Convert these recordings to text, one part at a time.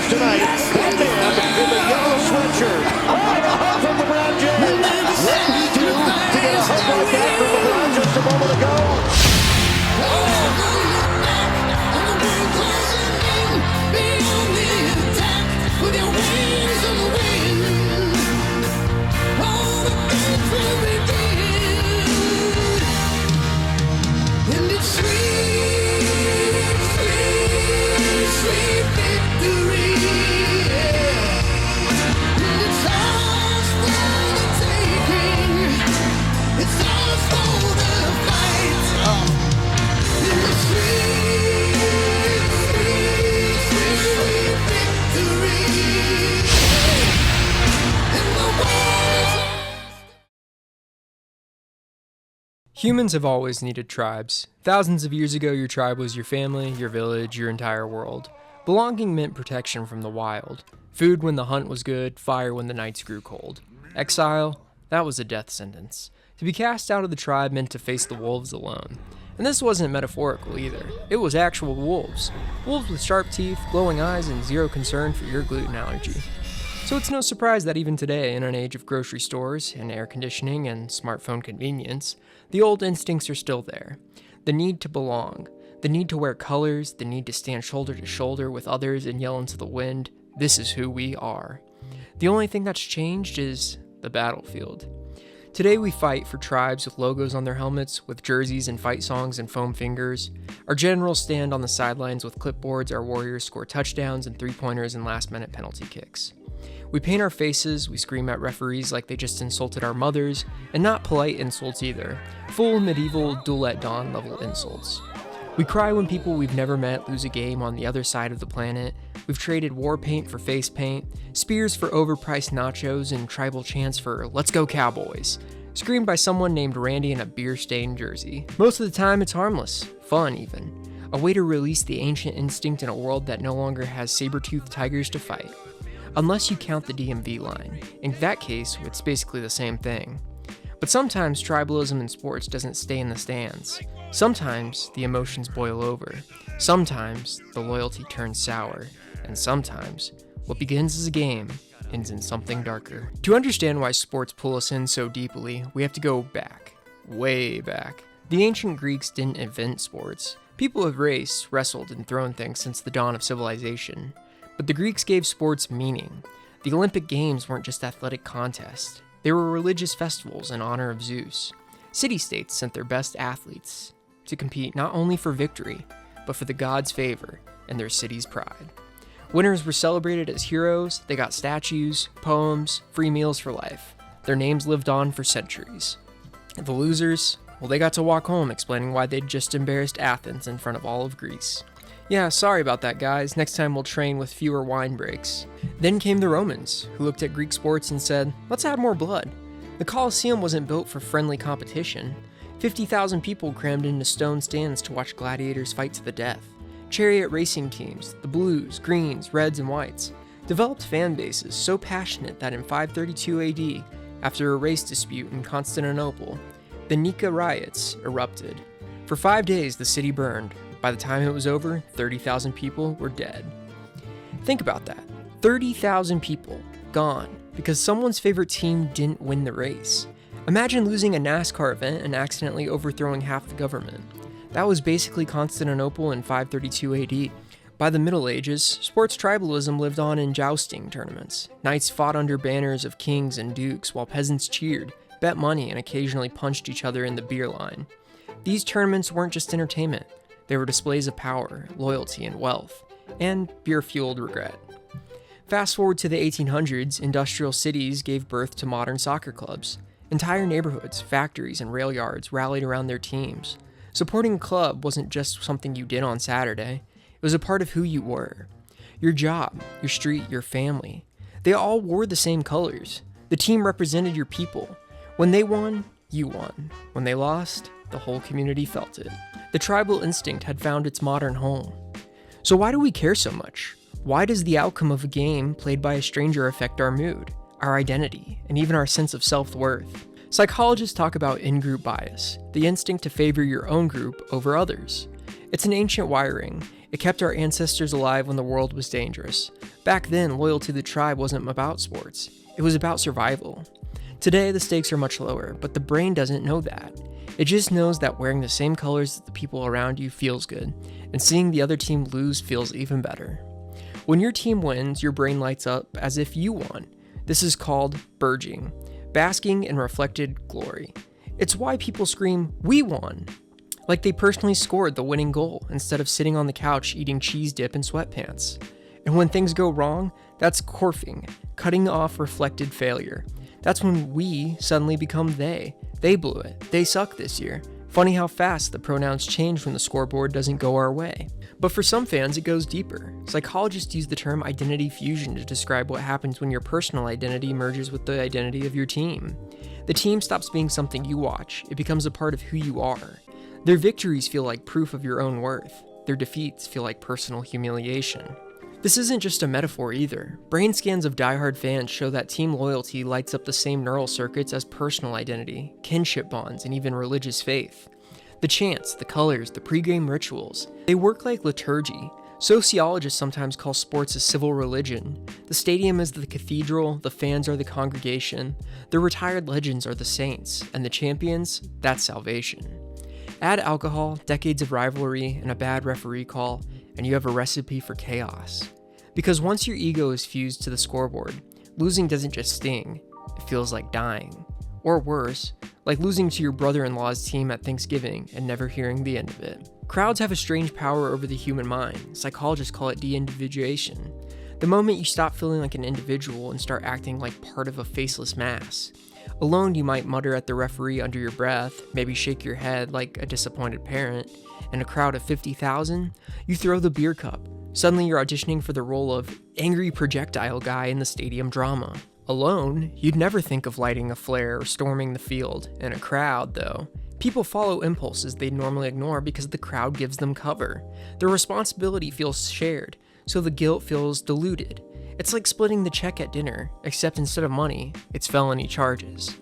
James tonight. That man in the yellow sweatshirt. Oh, and a hug from LeBron James. What did he do to get a hug like that from LeBron just a moment ago? Humans have always needed tribes. Thousands of years ago, your tribe was your family, your village, your entire world. Belonging meant protection from the wild. Food when the hunt was good, fire when the nights grew cold. Exile, that was a death sentence. To be cast out of the tribe meant to face the wolves alone. And this wasn't metaphorical either. It was actual wolves. Wolves with sharp teeth, glowing eyes, and zero concern for your gluten allergy. So it's no surprise that even today, in an age of grocery stores and air conditioning and smartphone convenience, the old instincts are still there. The need to belong, the need to wear colors, the need to stand shoulder to shoulder with others and yell into the wind, this is who we are. The only thing that's changed is the battlefield. Today we fight for tribes with logos on their helmets, with jerseys and fight songs and foam fingers. Our generals stand on the sidelines with clipboards, our warriors score touchdowns and three-pointers and last-minute penalty kicks. We paint our faces, we scream at referees like they just insulted our mothers, and not polite insults either, full medieval duel at dawn level insults. We cry when people we've never met lose a game on the other side of the planet. We've traded war paint for face paint, spears for overpriced nachos, and tribal chants for "Let's go Cowboys," screamed by someone named Randy in a beer-stained jersey. Most of the time it's harmless, fun even, a way to release the ancient instinct in a world that no longer has saber-toothed tigers to fight. Unless you count the DMV line. In that case, it's basically the same thing. But sometimes tribalism in sports doesn't stay in the stands. Sometimes the emotions boil over. Sometimes the loyalty turns sour. And sometimes what begins as a game ends in something darker. To understand why sports pull us in so deeply, we have to go back. Way back. The ancient Greeks didn't invent sports. People have raced, wrestled, and thrown things since the dawn of civilization. But the Greeks gave sports meaning. The Olympic Games weren't just athletic contests. They were religious festivals in honor of Zeus. City-states sent their best athletes to compete not only for victory, but for the gods' favor and their city's pride. Winners were celebrated as heroes, they got statues, poems, free meals for life. Their names lived on for centuries. The losers, well, they got to walk home explaining why they'd just embarrassed Athens in front of all of Greece. Yeah, sorry about that, guys. Next time we'll train with fewer wine breaks. Then came the Romans, who looked at Greek sports and said, let's add more blood. The Colosseum wasn't built for friendly competition. 50,000 people crammed into stone stands to watch gladiators fight to the death. Chariot racing teams, the blues, greens, reds, and whites, developed fan bases so passionate that in 532 AD, after a race dispute in Constantinople, the Nika riots erupted. For 5 days, the city burned. By the time it was over, 30,000 people were dead. Think about that. 30,000 people gone because someone's favorite team didn't win the race. Imagine losing a NASCAR event and accidentally overthrowing half the government. That was basically Constantinople in 532 AD. By the Middle Ages, sports tribalism lived on in jousting tournaments. Knights fought under banners of kings and dukes while peasants cheered, bet money, and occasionally punched each other in the beer line. These tournaments weren't just entertainment. They were displays of power, loyalty, and wealth, and beer-fueled regret. Fast forward to the 1800s, industrial cities gave birth to modern soccer clubs. Entire neighborhoods, factories, and rail yards rallied around their teams. Supporting a club wasn't just something you did on Saturday. It was a part of who you were. Your job, your street, your family. They all wore the same colors. The team represented your people. When they won, you won. When they lost, the whole community felt it. The tribal instinct had found its modern home. So why do we care so much? Why does the outcome of a game played by a stranger affect our mood, our identity, and even our sense of self-worth? Psychologists talk about in-group bias, the instinct to favor your own group over others. It's an ancient wiring. It kept our ancestors alive when the world was dangerous. Back then, loyalty to the tribe wasn't about sports. It was about survival. Today, the stakes are much lower, but the brain doesn't know that. It just knows that wearing the same colors as the people around you feels good, and seeing the other team lose feels even better. When your team wins, your brain lights up as if you won. This is called burging, basking in reflected glory. It's why people scream, "We won!" like they personally scored the winning goal instead of sitting on the couch eating cheese dip in sweatpants. And when things go wrong, that's corfing, cutting off reflected failure. That's when we suddenly become they. They blew it. They suck this year. Funny how fast the pronouns change when the scoreboard doesn't go our way. But for some fans, it goes deeper. Psychologists use the term identity fusion to describe what happens when your personal identity merges with the identity of your team. The team stops being something you watch. It becomes a part of who you are. Their victories feel like proof of your own worth. Their defeats feel like personal humiliation. This isn't just a metaphor either. Brain scans of diehard fans show that team loyalty lights up the same neural circuits as personal identity, kinship bonds, and even religious faith. The chants, the colors, the pregame rituals, they work like liturgy. Sociologists sometimes call sports a civil religion. The stadium is the cathedral, the fans are the congregation, the retired legends are the saints, and the champions, that's salvation. Add alcohol, decades of rivalry, and a bad referee call, and you have a recipe for chaos. Because once your ego is fused to the scoreboard, losing doesn't just sting, it feels like dying. Or worse, like losing to your brother-in-law's team at Thanksgiving and never hearing the end of it. Crowds have a strange power over the human mind. Psychologists call it de-individuation. The moment you stop feeling like an individual and start acting like part of a faceless mass. Alone, you might mutter at the referee under your breath, maybe shake your head like a disappointed parent. In a crowd of 50,000, you throw the beer cup. Suddenly you're auditioning for the role of angry projectile guy in the stadium drama. Alone, you'd never think of lighting a flare or storming the field. In a crowd, though, people follow impulses they'd normally ignore because the crowd gives them cover. The responsibility feels shared, so the guilt feels diluted. It's like splitting the check at dinner, except instead of money, it's felony charges.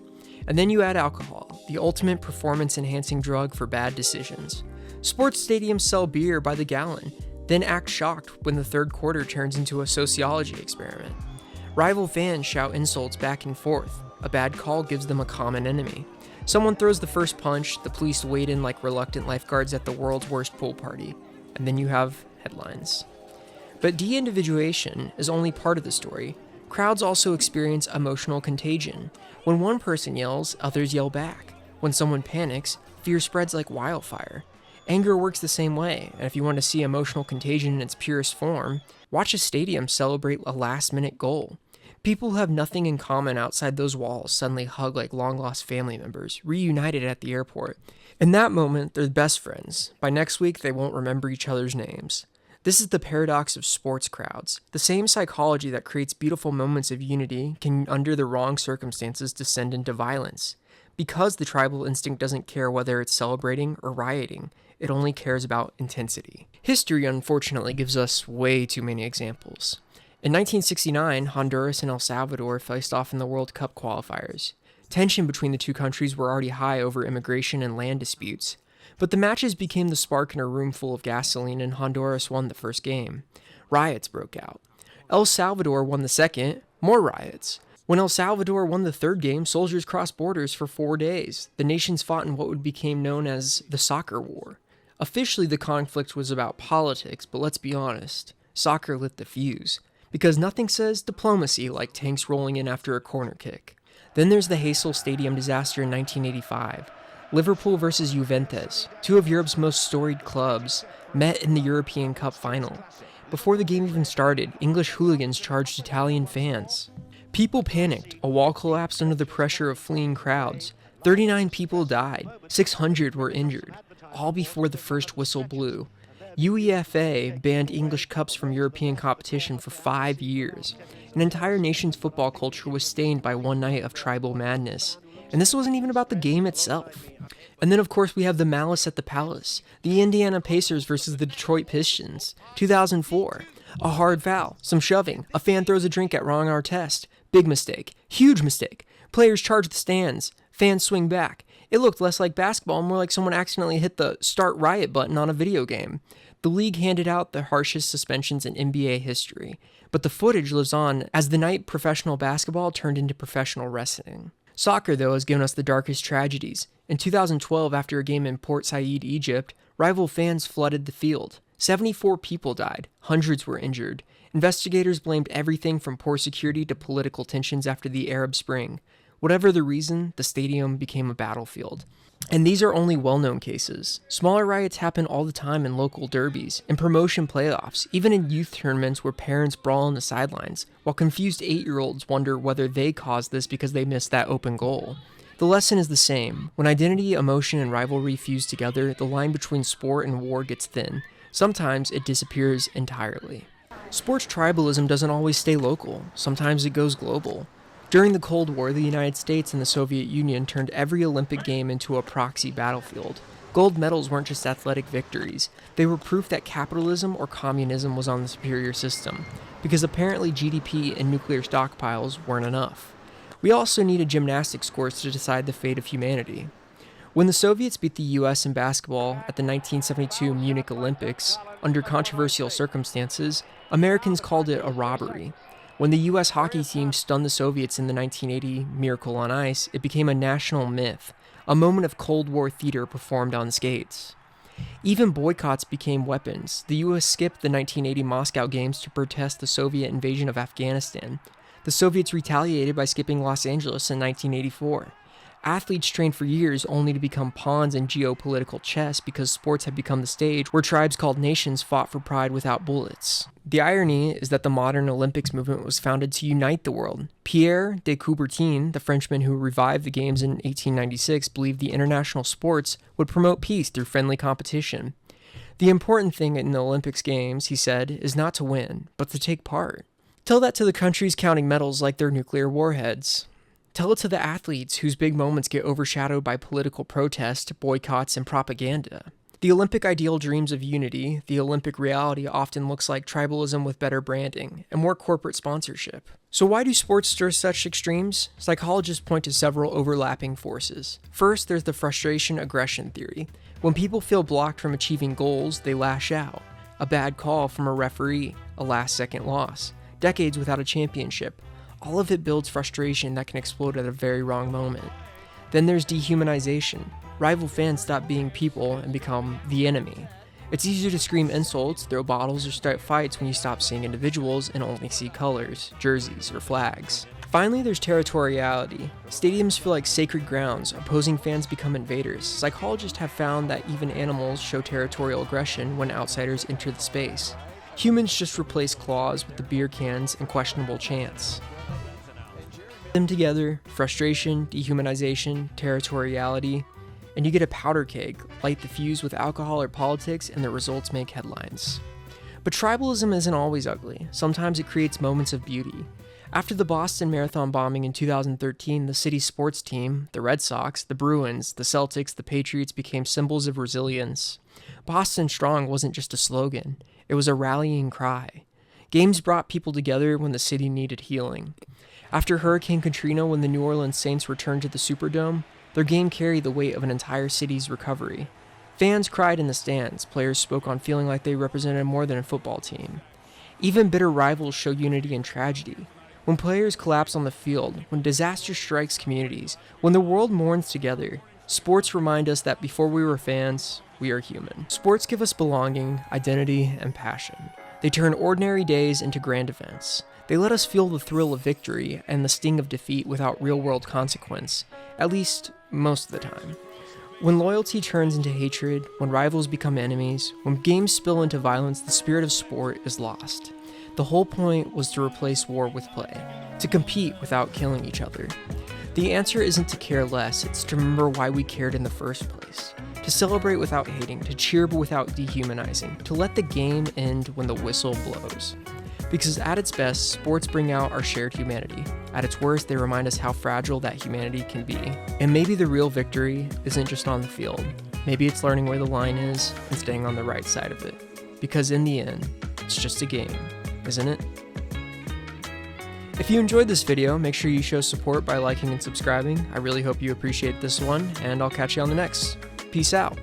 And then you add alcohol, the ultimate performance-enhancing drug for bad decisions. Sports stadiums sell beer by the gallon, then act shocked when the third quarter turns into a sociology experiment. Rival fans shout insults back and forth. A bad call gives them a common enemy. Someone throws the first punch, the police wade in like reluctant lifeguards at the world's worst pool party. And then you have headlines. But de-individuation is only part of the story. Crowds also experience emotional contagion. When one person yells, others yell back. When someone panics, fear spreads like wildfire. Anger works the same way, and if you want to see emotional contagion in its purest form, watch a stadium celebrate a last-minute goal. People who have nothing in common outside those walls suddenly hug like long-lost family members, reunited at the airport. In that moment, they're best friends. By next week, they won't remember each other's names. This is the paradox of sports crowds. The same psychology that creates beautiful moments of unity can, under the wrong circumstances, descend into violence. Because the tribal instinct doesn't care whether it's celebrating or rioting, it only cares about intensity. History, unfortunately, gives us way too many examples. In 1969, Honduras and El Salvador faced off in the World Cup qualifiers. Tension between the two countries were already high over immigration and land disputes. But the matches became the spark in a room full of gasoline, and Honduras won the first game. Riots broke out. El Salvador won the second, more riots. When El Salvador won the third game, soldiers crossed borders for 4 days. The nations fought in what would become known as the Soccer War. Officially, the conflict was about politics, but let's be honest, soccer lit the fuse. Because nothing says diplomacy like tanks rolling in after a corner kick. Then there's the Heysel Stadium disaster in 1985. Liverpool versus Juventus, two of Europe's most storied clubs, met in the European Cup final. Before the game even started, English hooligans charged Italian fans. People panicked, a wall collapsed under the pressure of fleeing crowds. 39 people died, 600 were injured, all before the first whistle blew. UEFA banned English cups from European competition for 5 years. An entire nation's football culture was stained by one night of tribal madness. And this wasn't even about the game itself. And then, of course, we have the malice at the palace. The Indiana Pacers versus the Detroit Pistons. 2004. A hard foul. Some shoving. A fan throws a drink at Ron Artest. Big mistake. Huge mistake. Players charge the stands. Fans swing back. It looked less like basketball, more like someone accidentally hit the start riot button on a video game. The league handed out the harshest suspensions in NBA history, but the footage lives on as the night professional basketball turned into professional wrestling. Soccer, though, has given us the darkest tragedies. In 2012, after a game in Port Said, Egypt, rival fans flooded the field. 74 people died, hundreds were injured. Investigators blamed everything from poor security to political tensions after the Arab Spring. Whatever the reason, the stadium became a battlefield. And these are only well-known cases. Smaller riots happen all the time in local derbies, in promotion playoffs, even in youth tournaments where parents brawl on the sidelines, while confused 8-year-olds wonder whether they caused this because they missed that open goal. The lesson is the same. When identity, emotion, and rivalry fuse together, the line between sport and war gets thin. Sometimes it disappears entirely. Sports tribalism doesn't always stay local. Sometimes it goes global. During the Cold War, the United States and the Soviet Union turned every Olympic game into a proxy battlefield. Gold medals weren't just athletic victories. They were proof that capitalism or communism was on the superior system, because apparently GDP and nuclear stockpiles weren't enough. We also needed gymnastics scores to decide the fate of humanity. When the Soviets beat the US in basketball at the 1972 Munich Olympics, under controversial circumstances, Americans called it a robbery. When the US hockey team stunned the Soviets in the 1980 Miracle on Ice, it became a national myth, a moment of Cold War theater performed on skates. Even boycotts became weapons. The US skipped the 1980 Moscow Games to protest the Soviet invasion of Afghanistan. The Soviets retaliated by skipping Los Angeles in 1984. Athletes trained for years only to become pawns in geopolitical chess because sports had become the stage where tribes called nations fought for pride without bullets. The irony is that the modern Olympics movement was founded to unite the world. Pierre de Coubertin, the Frenchman who revived the games in 1896, believed the international sports would promote peace through friendly competition. The important thing in the Olympics games, he said, is not to win, but to take part. Tell that to the countries counting medals like they're nuclear warheads. Tell it to the athletes whose big moments get overshadowed by political protest, boycotts, and propaganda. The Olympic ideal dreams of unity. The Olympic reality often looks like tribalism with better branding and more corporate sponsorship. So why do sports stir such extremes? Psychologists point to several overlapping forces. First, there's the frustration-aggression theory. When people feel blocked from achieving goals, they lash out. A bad call from a referee, a last-second loss, decades without a championship. All of it builds frustration that can explode at a very wrong moment. Then there's dehumanization. Rival fans stop being people and become the enemy. It's easier to scream insults, throw bottles, or start fights when you stop seeing individuals and only see colors, jerseys, or flags. Finally, there's territoriality. Stadiums feel like sacred grounds. Opposing fans become invaders. Psychologists have found that even animals show territorial aggression when outsiders enter the space. Humans just replace claws with the beer cans and questionable chants. Them together, frustration, dehumanization, territoriality, and you get a powder keg. Light the fuse with alcohol or politics, and the results make headlines. But tribalism isn't always ugly. Sometimes it creates moments of beauty. After the Boston Marathon bombing in 2013, the city's sports team, the Red Sox, the Bruins, the Celtics, the Patriots became symbols of resilience. Boston Strong wasn't just a slogan. It was a rallying cry. Games brought people together when the city needed healing. After Hurricane Katrina, when the New Orleans Saints returned to the Superdome, their game carried the weight of an entire city's recovery. Fans cried in the stands. Players spoke on feeling like they represented more than a football team. Even bitter rivals show unity in tragedy. When players collapse on the field, when disaster strikes communities, when the world mourns together, sports remind us that before we were fans, we are human. Sports give us belonging, identity, and passion. They turn ordinary days into grand events. They let us feel the thrill of victory and the sting of defeat without real-world consequence, at least most of the time. When loyalty turns into hatred, when rivals become enemies, when games spill into violence, the spirit of sport is lost. The whole point was to replace war with play, to compete without killing each other. The answer isn't to care less, it's to remember why we cared in the first place. To celebrate without hating, to cheer but without dehumanizing, to let the game end when the whistle blows. Because at its best, sports bring out our shared humanity. At its worst, they remind us how fragile that humanity can be. And maybe the real victory isn't just on the field. Maybe it's learning where the line is and staying on the right side of it. Because in the end, it's just a game, isn't it? If you enjoyed this video, make sure you show support by liking and subscribing. I really hope you appreciate this one, and I'll catch you on the next. Peace out.